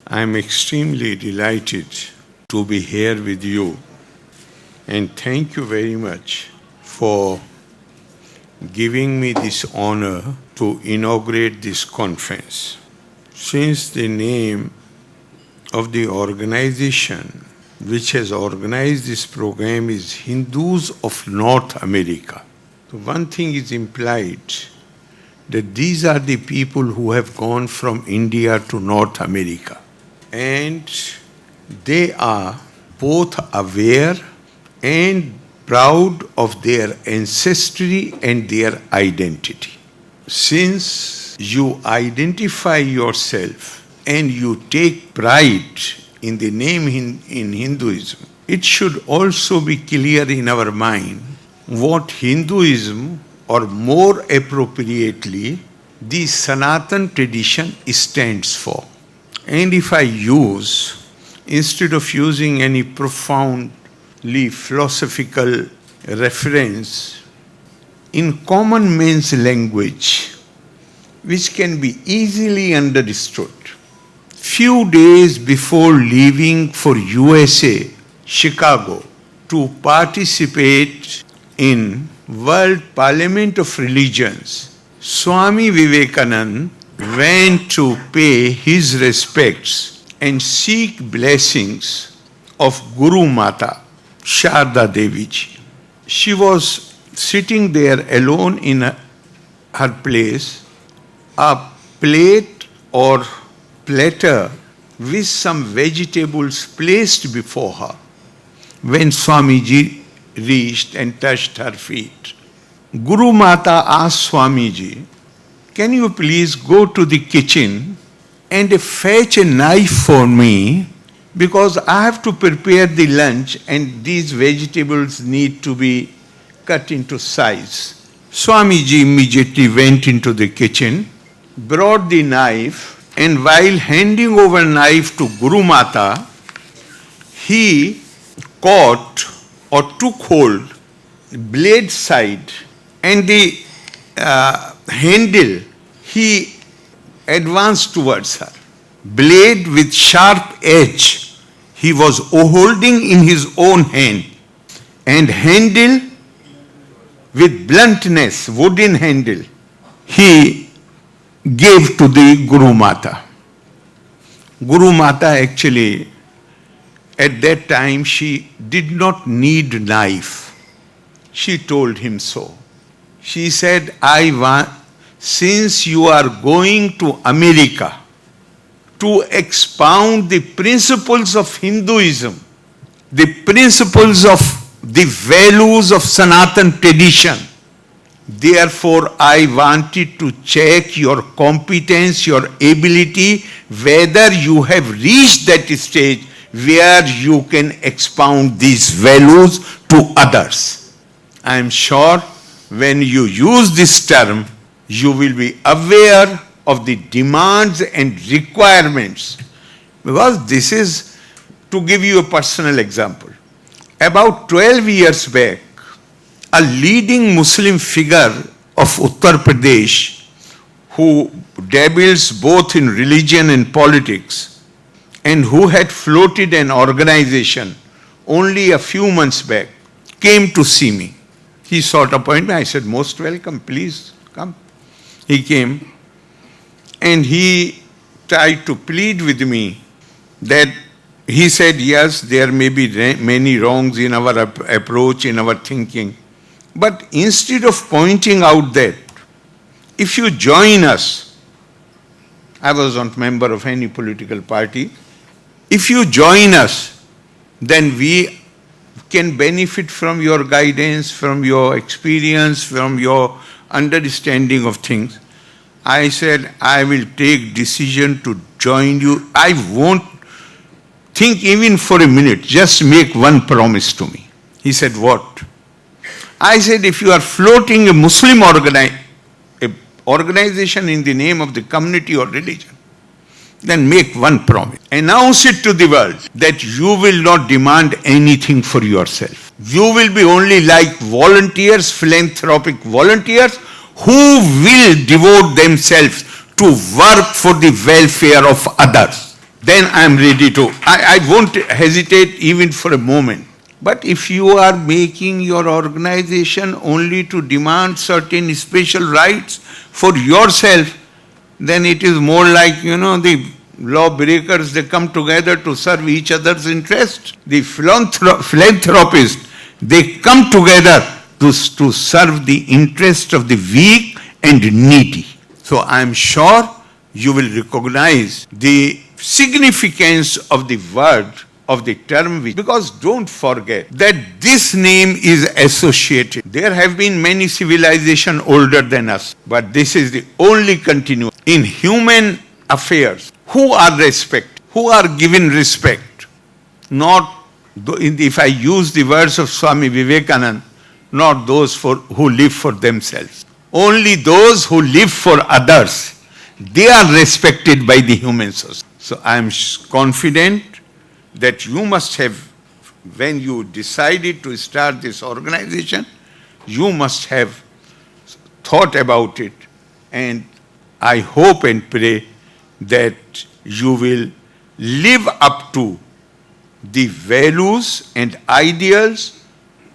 I am extremely delighted to be here with you, and thank you very much for giving me this honor to inaugurate this conference. Since the name of the organization which has organized this program is Hindus of North America, so one thing is implied that these are the people who have gone from India to North America. And they are both aware and proud of their ancestry and their identity. Since you identify yourself and you take pride in the name in Hinduism, it should also be clear in our mind what Hinduism, or more appropriately, the Sanatan tradition stands for. And if I use, instead of using any profoundly philosophical reference, in common man's language, which can be easily understood, few days before leaving for USA, Chicago, to participate in World Parliament of Religions, Swami Vivekananda went to pay his respects and seek blessings of Guru Mata, Sharda Devi ji. She was sitting there alone in her place, a plate or platter with some vegetables placed before her. When Swamiji reached and touched her feet, Guru Mata asked Swamiji, "Can you please go to the kitchen and fetch a knife for me, because I have to prepare the lunch and these vegetables need to be cut into size." Swamiji immediately went into the kitchen, brought the knife, and while handing over knife to Guru Mata, he caught or took hold blade side and the handle, he advanced towards her. Blade with sharp edge he was holding in his own hand, and handle with bluntness, wooden handle, he gave to the Guru Mata. Guru Mata actually, at that time, she did not need knife. She told him so. She said, since you are going to America to expound the principles of Hinduism, the principles of the values of Sanatan tradition, therefore I wanted to check your competence, your ability, whether you have reached that stage where you can expound these values to others. I am sure when you use this term, you will be aware of the demands and requirements. Because this is, to give you a personal example, about 12 years back, a leading Muslim figure of Uttar Pradesh, who dabbles both in religion and politics, and who had floated an organization only a few months back, came to see me. He sought appointment. I said, "Most welcome, please come." He came and he tried to plead with me that, he said, yes, there may be many wrongs in our approach, in our thinking. But instead of pointing out that, if you join us, I was not a member of any political party, if you join us, then we can benefit from your guidance, from your experience, from your understanding of things. I said, I will take decision to join you. I won't think even for a minute. Just make one promise to me. He said, what? I said, if you are floating a Muslim organization in the name of the community or religion, then make one promise. Announce it to the world that you will not demand anything for yourself. You will be only like volunteers, philanthropic volunteers, who will devote themselves to work for the welfare of others. then I am ready to. I won't hesitate even for a moment. But if you are making your organization only to demand certain special rights for yourself, then it is more like, the lawbreakers, they come together to serve each other's interest. The philanthropists, they come together to serve the interest of the weak and needy. So I am sure you will recognize the significance of the word, of the term, because don't forget that this name is associated. There have been many civilizations older than us, but this is the only continuum. In human affairs, who are respected, who are given respect? Not, if I use the words of Swami Vivekananda, not those who live for themselves. Only those who live for others, they are respected by the human society. So I am confident that you must have, when you decided to start this organization, you must have thought about it, and I hope and pray that you will live up to the values and ideals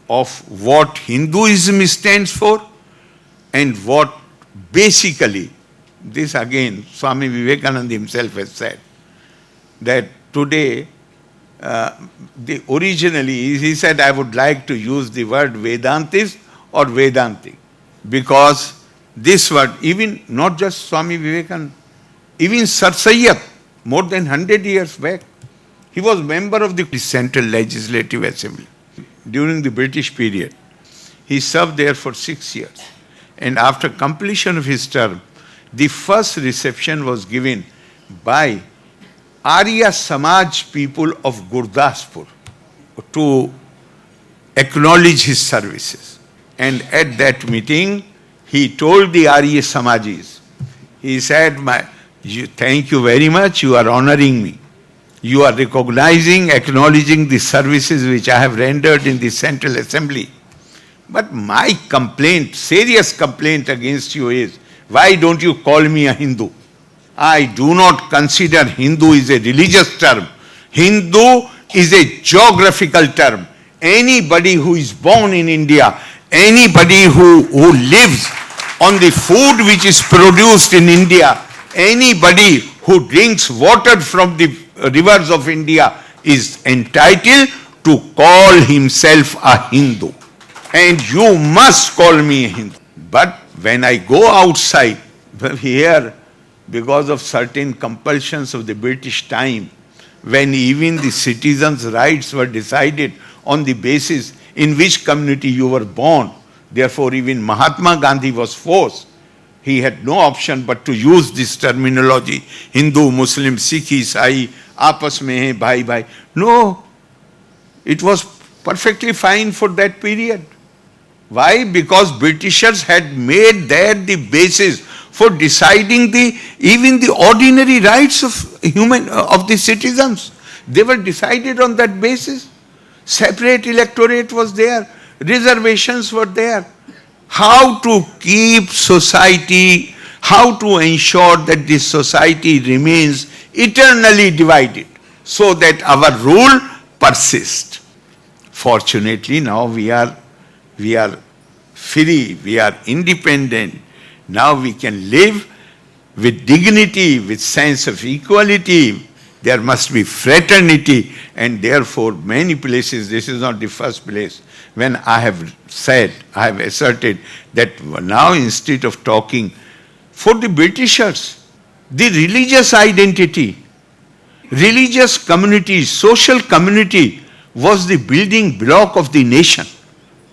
of what Hinduism stands for, and what basically, this again Swami Vivekananda himself has said, that today, originally he said, I would like to use the word Vedantist or Vedantic, because this word, even not just Swami Vivekananda, even Sir Sayyid, more than 100 years back, he was member of the Central Legislative Assembly during the British period. He served there for 6 years. And after completion of his term, the first reception was given by Arya Samaj people of Gurdaspur to acknowledge his services. And at that meeting, he told the Arya Samajis, he said, thank you very much, you are honoring me. You are recognizing, acknowledging the services which I have rendered in the Central Assembly. But my complaint, serious complaint against you is, why don't you call me a Hindu? I do not consider Hindu is a religious term. Hindu is a geographical term. Anybody who is born in India, anybody who lives on the food which is produced in India, anybody who drinks water from the rivers of India is entitled to call himself a Hindu. And you must call me a Hindu. But when I go outside, here, because of certain compulsions of the British time, when even the citizens' rights were decided on the basis in which community you were born, therefore even Mahatma Gandhi was forced. He had no option but to use this terminology, Hindu, Muslim, Sikh, Isai, aapas mein hai, bhai bhai. No, it was perfectly fine for that period. Why? Because Britishers had made that the basis for deciding even the ordinary rights of the citizens. They were decided on that basis. Separate electorate was there. Reservations were there. How to keep society, how to ensure that this society remains eternally divided so that our rule persists. Fortunately, now we are free, we are independent. Now we can live with dignity, with sense of equality. There must be fraternity, and therefore many places, this is not the first place, when I have asserted that now instead of talking for the Britishers, the religious identity, religious community, social community was the building block of the nation.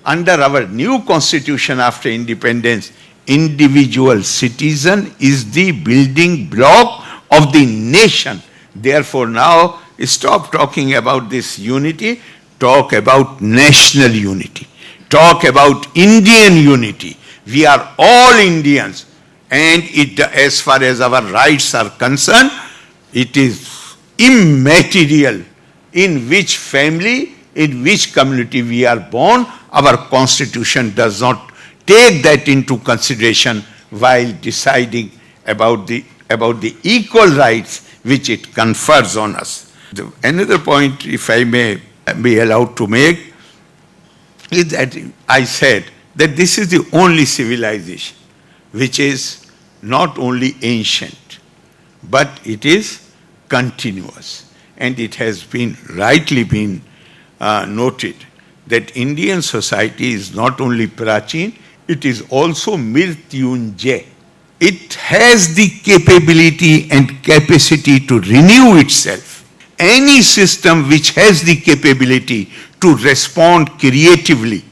Under our new constitution after independence, individual citizen is the building block of the nation. Therefore now, stop talking about this unity, talk about national unity, talk about Indian unity. We are all Indians, and as far as our rights are concerned, it is immaterial in which family, in which community we are born. Our constitution does not take that into consideration while deciding about the equal rights which it confers on us. Another point, if I may be allowed to make, is that I said that this is the only civilization which is not only ancient, but it is continuous. And it has been rightly been noted that Indian society is not only Prachin, it is also Mrityunjay. It has the capability and capacity to renew itself. Any system which has the capability to respond creatively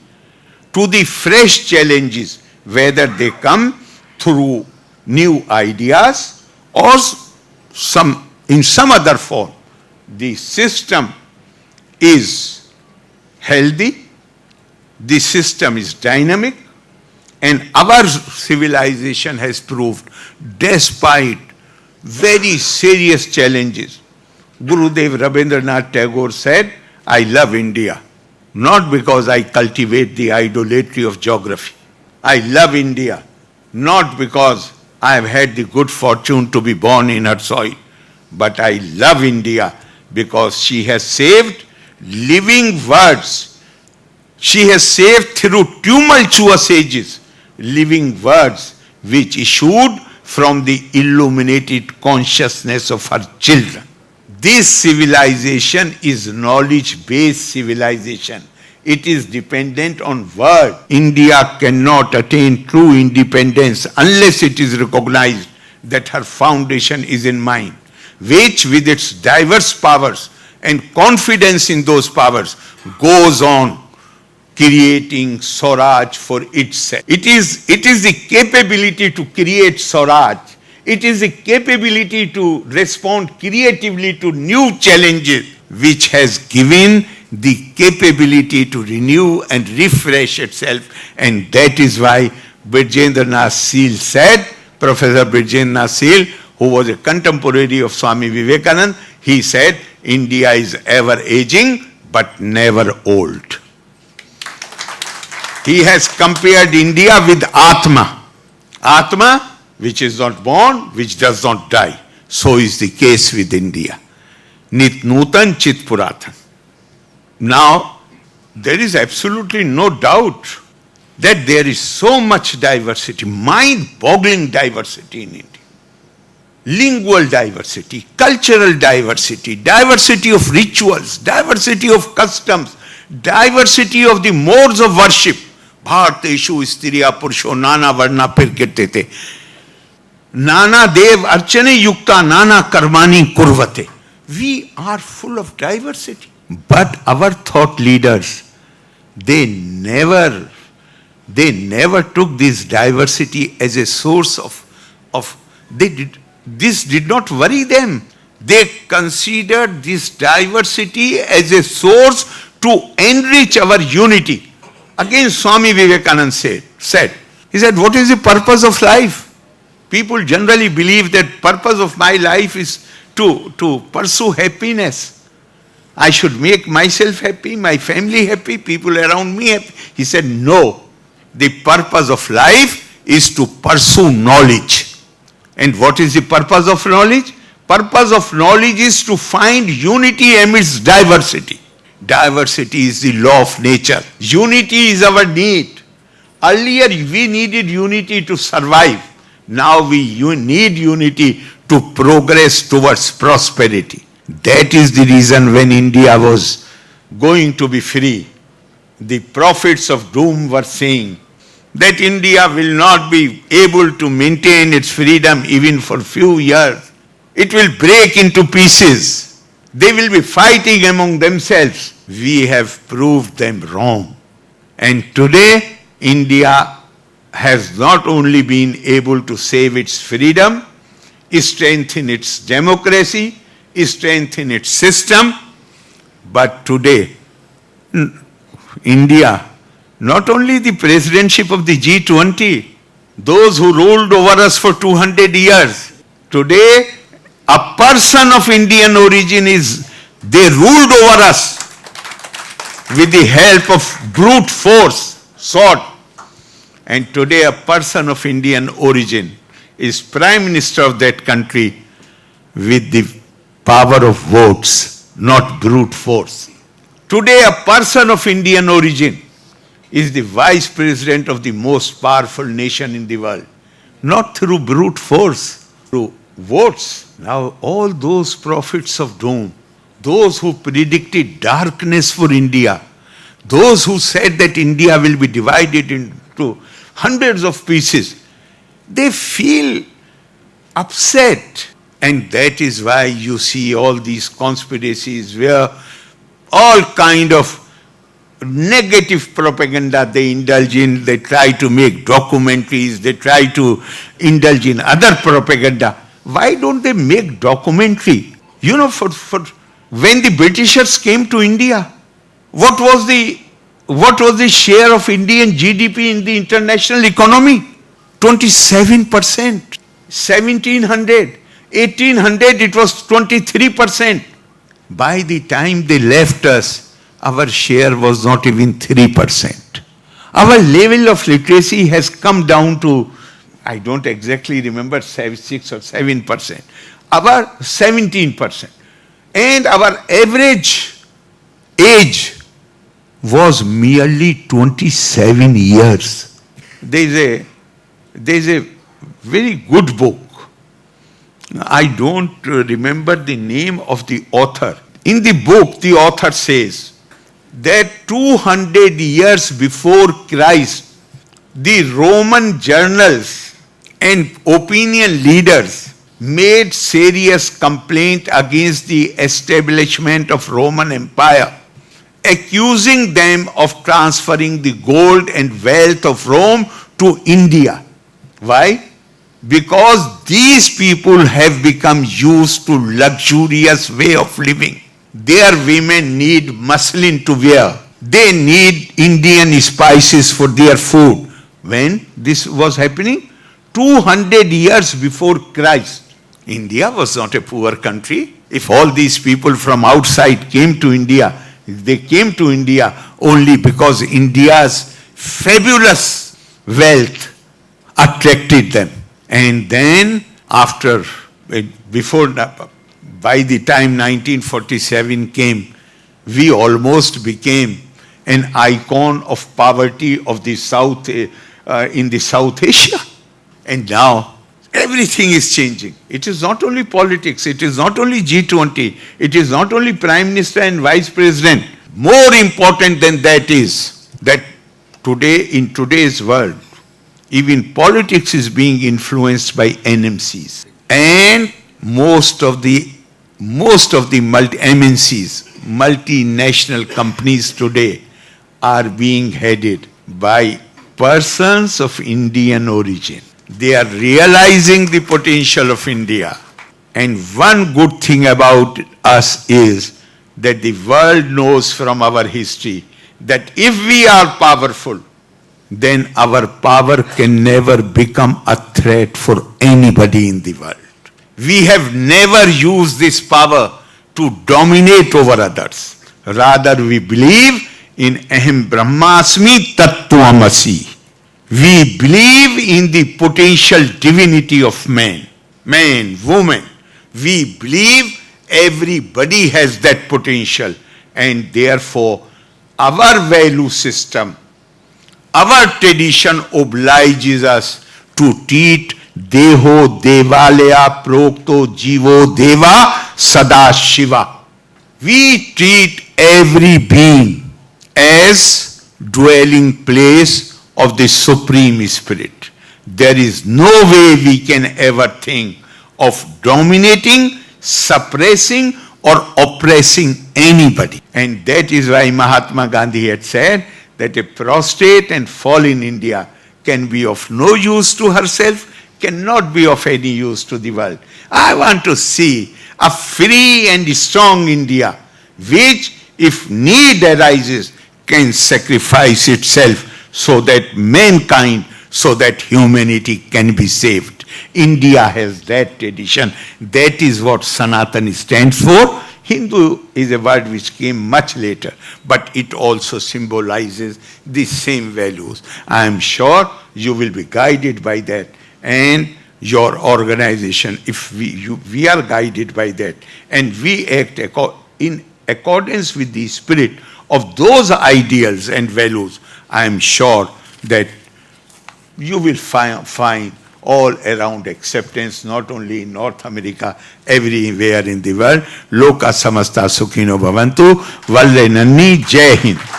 to the fresh challenges, whether they come through new ideas or in some other form, the system is healthy, the system is dynamic, and our civilization has proved, despite very serious challenges. Gurudev Rabindranath Tagore said, I love India, not because I cultivate the idolatry of geography. I love India, not because I have had the good fortune to be born in her soil, but I love India because she has saved living words. She has saved through tumultuous ages living words which issued from the illuminated consciousness of her children. This civilization is knowledge-based civilization. It is dependent on word. India cannot attain true independence unless it is recognized that her foundation is in mind, which with its diverse powers and confidence in those powers goes on creating Swaraj for itself. It is the capability to create Swaraj. It is the capability to respond creatively to new challenges which has given the capability to renew and refresh itself. And that is why Brijendranath Seal said, Professor Brijendranath Seal, who was a contemporary of Swami Vivekananda, he said, India is ever aging but never old. He has compared India with Atma. Atma, which is not born, which does not die. So is the case with India. Nit Nutan Chit Puratan. Now, there is absolutely no doubt that there is so much diversity, mind-boggling diversity in India. Lingual diversity, cultural diversity, diversity of rituals, diversity of customs, diversity of the modes of worship. Bharteshu Striya Purusho Nana Varna Pirkirtete. Nana Dev Archane Yukta Nana Karmani Kurvate. We are full of diversity. But our thought leaders, they never took this diversity as a source this did not worry them. They considered this diversity as a source to enrich our unity. Again, Swami Vivekananda said, he said, what is the purpose of life? People generally believe that purpose of my life is to pursue happiness. I should make myself happy, my family happy, people around me happy. He said, no. The purpose of life is to pursue knowledge. And what is the purpose of knowledge? Purpose of knowledge is to find unity amidst diversity. Diversity is the law of nature. Unity is our need. Earlier we needed unity to survive. Now we need unity to progress towards prosperity. That is the reason when India was going to be free, the prophets of doom were saying that India will not be able to maintain its freedom even for few years. It will break into pieces. They will be fighting among themselves. We have proved them wrong. And today, India has not only been able to save its freedom, strengthen its democracy, strengthen its system, but today, India, not only the presidentship of the G20, those who ruled over us for 200 years, today a person of Indian origin they ruled over us with the help of brute force, sword. And today a person of Indian origin is Prime Minister of that country with the power of votes, not brute force. Today, a person of Indian origin is the vice president of the most powerful nation in the world. Not through brute force, through votes. Now, all those prophets of doom, those who predicted darkness for India, those who said that India will be divided into hundreds of pieces, they feel upset. And that is why you see all these conspiracies where all kind of negative propaganda they indulge in. They try to make documentaries, they try to indulge in other propaganda. Why don't they make documentary? You know, for when the Britishers came to India, what was the share of Indian GDP in the international economy? 27%. 1700, 1800 it was 23%. By the time they left us, our share was not even 3%. Our level of literacy has come down to, I don't exactly remember, 6 or 7%. Our 17%. And our average age was merely 27 years. There is a very good book. I don't remember the name of the author. In the book, the author says that 200 years before Christ, the Roman journals and opinion leaders made serious complaint against the establishment of Roman Empire, accusing them of transferring the gold and wealth of Rome to India. Why? Because these people have become used to luxurious way of living. Their women need muslin to wear. They need Indian spices for their food. When this was happening? 200 years before Christ. India was not a poor country. If all these people from outside came to India, they came to India only because India's fabulous wealth attracted them. And then by the time 1947 came, we almost became an icon of poverty of the South, in the South Asia. And now everything is changing. It is not only politics, it is not only G20, it is not only Prime Minister and Vice President. More important than that is that today, in today's world, even politics is being influenced by NMCs. And most of the MNCs, multinational companies today, are being headed by persons of Indian origin. They are realizing the potential of India. And one good thing about us is that the world knows from our history that if we are powerful, then our power can never become a threat for anybody in the world. We have never used this power to dominate over others. Rather, we believe in Aham Brahmasmi Tattvamasi. We believe in the potential divinity of man, woman. We believe everybody has that potential, and therefore our value system, our tradition obliges us to treat Deho Devalaya Prokto Jivo Deva Sada Shiva. We treat every being as dwelling place of the Supreme Spirit. There is no way we can ever think of dominating, suppressing or oppressing anybody. And that is why Mahatma Gandhi had said that a prostrate and fallen India can be of no use to herself, cannot be of any use to the world. I want to see a free and strong India, which, if need arises, can sacrifice itself so that mankind, so that humanity can be saved. India has that tradition. That is what Sanatana stands for. Hindu is a word which came much later, but it also symbolizes the same values. I am sure you will be guided by that, and your organization, if we are guided by that and we act in accordance with the spirit of those ideals and values, I am sure that you will find all around acceptance, not only in North America, everywhere in the world. Loka samasta sukhino bhavantu. Valle nanni. Jai Hind.